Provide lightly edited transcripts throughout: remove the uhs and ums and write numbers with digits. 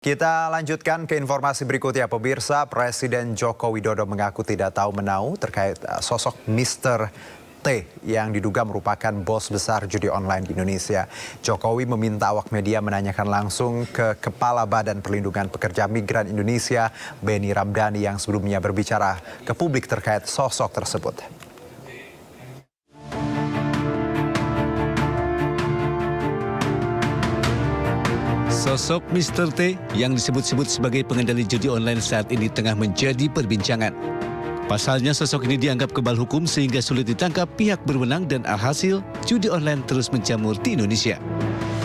Kita lanjutkan ke informasi berikutnya, pemirsa. Presiden Joko Widodo mengaku tidak tahu menau terkait sosok Mr. T yang diduga merupakan bos besar judi online di Indonesia. Jokowi meminta awak media menanyakan langsung ke Kepala Badan Perlindungan Pekerja Migran Indonesia, Benny Ramdhani, yang sebelumnya berbicara ke publik terkait sosok tersebut. Sosok Mr. T yang disebut-sebut sebagai pengendali judi online saat ini tengah menjadi perbincangan. Pasalnya sosok ini dianggap kebal hukum sehingga sulit ditangkap pihak berwenang dan alhasil judi online terus menjamur di Indonesia.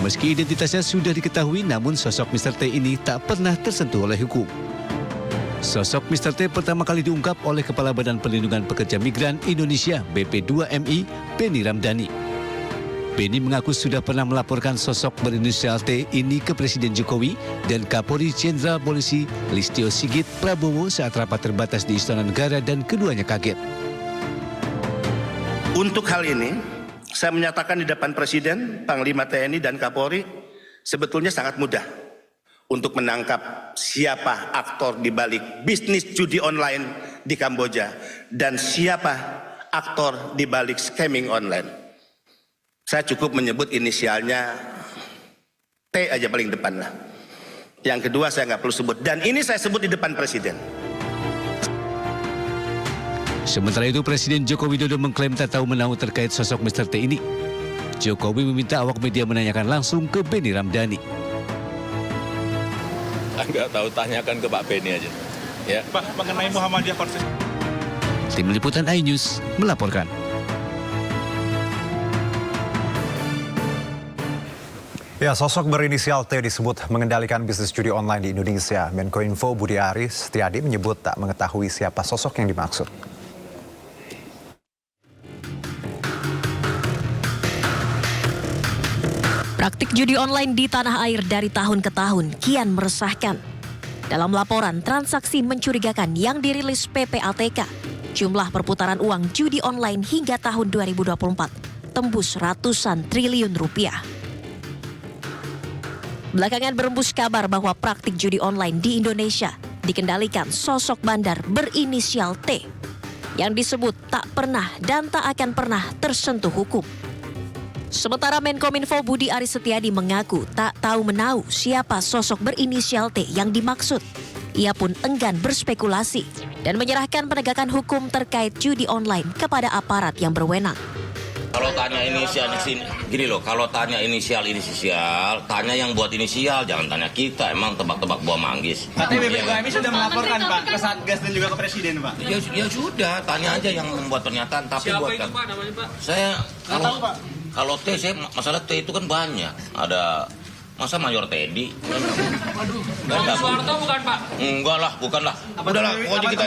Meski identitasnya sudah diketahui, namun sosok Mr. T ini tak pernah tersentuh oleh hukum. Sosok Mr. T pertama kali diungkap oleh Kepala Badan Perlindungan Pekerja Migran Indonesia (BP2MI), Benny Ramdhani. Benny mengaku sudah pernah melaporkan sosok berinisial T ini ke Presiden Jokowi dan Kapolri Jenderal Polisi Listio Sigit Prabowo saat rapat terbatas di Istana Negara dan keduanya kaget. Untuk hal ini, saya menyatakan di depan Presiden, Panglima TNI dan Kapolri sebetulnya sangat mudah untuk menangkap siapa aktor di balik bisnis judi online di Kamboja dan siapa aktor di balik scamming online. Saya cukup menyebut inisialnya T aja paling depan lah. Yang kedua saya nggak perlu sebut. Dan ini saya sebut di depan Presiden. Sementara itu Presiden Joko Widodo mengklaim tak tahu menau terkait sosok Mr. T ini. Jokowi meminta awak media menanyakan langsung ke Benny Ramdhani. Enggak tahu, tanyakan ke Pak Benny aja. Ya. Pak, mengenai Muhammadiyah Konsen. Tim Liputan iNews melaporkan. Ya, sosok berinisial T disebut mengendalikan bisnis judi online di Indonesia. Menkominfo Budi Aris Setiadi menyebut tak mengetahui siapa sosok yang dimaksud. Praktik judi online di tanah air dari tahun ke tahun kian meresahkan. Dalam laporan transaksi mencurigakan yang dirilis PPATK, jumlah perputaran uang judi online hingga tahun 2024 tembus ratusan triliun rupiah. Belakangan berembus kabar bahwa praktik judi online di Indonesia dikendalikan sosok bandar berinisial T yang disebut tak pernah dan tak akan pernah tersentuh hukum. Sementara Menkominfo Budi Aris Setiadi mengaku tak tahu menau siapa sosok berinisial T yang dimaksud. Ia pun enggan berspekulasi dan menyerahkan penegakan hukum terkait judi online kepada aparat yang berwenang. Kalau tanya inisial di sini, gini loh, kalau tanya inisial, tanya yang buat inisial, jangan tanya kita, emang tebak-tebak buah manggis. Katanya BPKMI sudah melaporkan Pak ke Satgas dan juga ke Presiden Pak. Ya sudah, tanya aja yang membuat pernyataan, tapi Siapa buat itu Pak namanya Pak? Saya Tahu Pak. kalau T, saya masalah T itu kan banyak, ada masa Mayor Teddy. Aduh, Bang Soeharto bukan Pak? Enggak lah, bukan lah. Udahlah, pokoknya kita.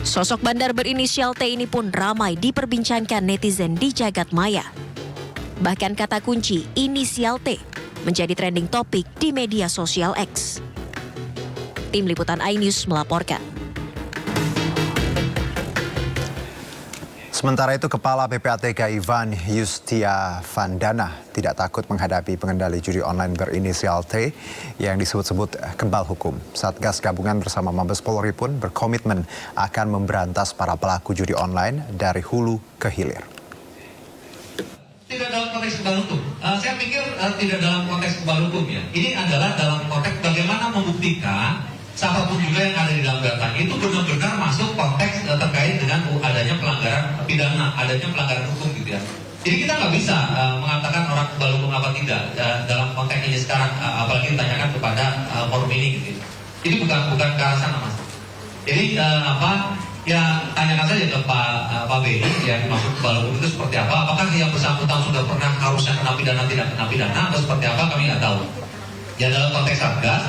Sosok bandar berinisial T ini pun ramai diperbincangkan netizen di jagat maya. Bahkan kata kunci inisial T menjadi trending topik di media sosial X. Tim Liputan iNews melaporkan. Sementara itu, Kepala PPATK Ivan Yustiavandana tidak takut menghadapi pengendali judi online berinisial T yang disebut-sebut kebal hukum. Satgas Gabungan bersama Mabes Polri pun berkomitmen akan memberantas para pelaku judi online dari hulu ke hilir. Tidak dalam konteks kebal hukum. Saya pikir tidak dalam konteks kebal hukum ya. Ini adalah dalam konteks bagaimana membuktikan siapapun juga yang ada di dalam data itu benar-benar masuk konteks terkait dengan adanya pelanggaran pidana, adanya pelanggaran hukum gitu ya. Jadi kita nggak bisa mengatakan orang kebal hukum apa tidak dalam konteks ini sekarang, apalagi ditanyakan kepada forum ini gitu. Jadi bukan ke arah sana mas. Jadi ya tanyakan saja ke Pak Benny ya, maksud kebal hukum itu seperti apa? Apakah yang bersangkutan sudah pernah harusnya kena pidana, tidak kena pidana atau seperti apa, kami nggak tahu. Ya dalam konteks Satgas,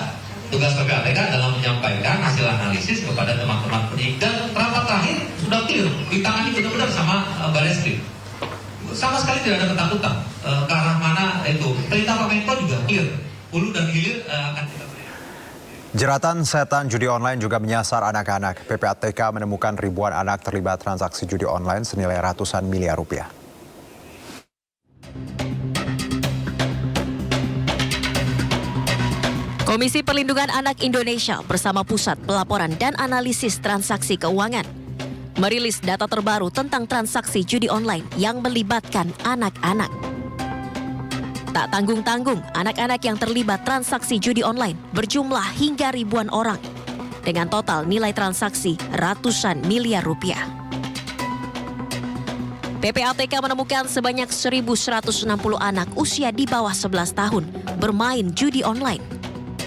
tugas PPATK dalam menyampaikan hasil analisis kepada teman-teman penyidik dan rapat terakhir sudah clear, ditangani benar-benar sama Barreskrim. Sama sekali tidak ada ketakutan ke arah mana itu. Perintah Pak Menko juga clear, hulu dan hilir akan kita berikan. Jeratan setan judi online juga menyasar anak-anak. PPATK menemukan ribuan anak terlibat transaksi judi online senilai ratusan miliar rupiah. Komisi Perlindungan Anak Indonesia bersama Pusat Pelaporan dan Analisis Transaksi Keuangan merilis data terbaru tentang transaksi judi online yang melibatkan anak-anak. Tak tanggung-tanggung, anak-anak yang terlibat transaksi judi online berjumlah hingga ribuan orang dengan total nilai transaksi ratusan miliar rupiah. PPATK menemukan sebanyak 1.160 anak usia di bawah 11 tahun bermain judi online.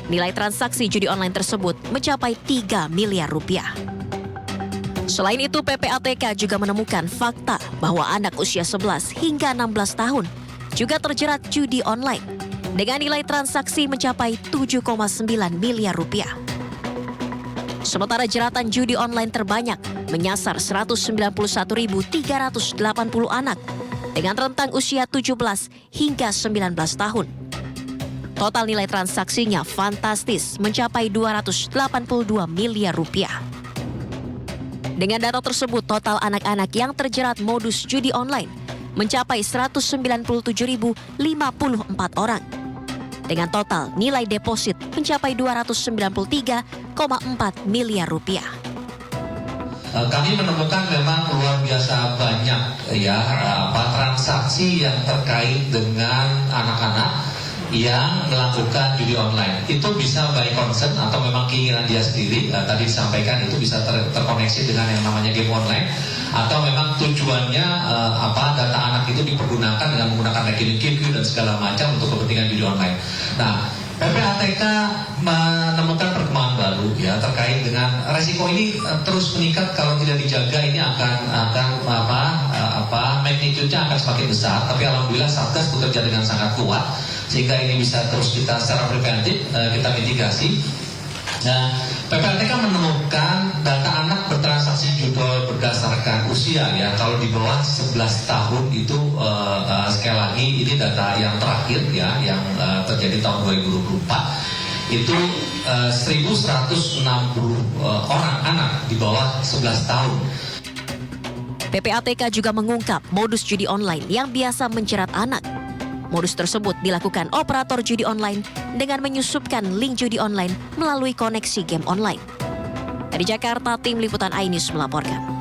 Nilai transaksi judi online tersebut mencapai 3 miliar rupiah. Selain itu, PPATK juga menemukan fakta bahwa anak usia 11 hingga 16 tahun juga terjerat judi online dengan nilai transaksi mencapai 7,9 miliar rupiah. Sementara jeratan judi online terbanyak menyasar 191.380 anak dengan rentang usia 17 hingga 19 tahun. Total nilai transaksinya fantastis mencapai 282 miliar rupiah. Dengan data tersebut, total anak-anak yang terjerat modus judi online mencapai 197.054 orang. Dengan total nilai deposit mencapai 293,4 miliar rupiah. Kami menemukan memang luar biasa banyak transaksi yang terkait dengan anak-anak yang melakukan judi online. Itu bisa by concern atau memang keinginan dia sendiri. Tadi disampaikan itu bisa terkoneksi dengan yang namanya game online, atau memang tujuannya data anak itu dipergunakan dengan menggunakan rekening QQ dan segala macam untuk kepentingan judi online. Nah, PPATK menemukan perkembangan baru terkait dengan resiko ini terus meningkat kalau tidak dijaga. Ini akan magnitude-nya akan semakin besar. Tapi alhamdulillah Satgas bekerja dengan sangat kuat sehingga ini bisa terus kita secara preventif kita mitigasi. Nah, PPATK menemukan data anak bertransaksi judi berdasarkan usia Kalau di bawah 11 tahun itu sekali lagi ini data yang terakhir yang terjadi tahun 2024 itu 1.160 orang anak di bawah 11 tahun. PPATK juga mengungkap modus judi online yang biasa menjerat anak. Modus tersebut dilakukan operator judi online dengan menyusupkan link judi online melalui koneksi game online. Dari Jakarta, tim liputan iNews melaporkan.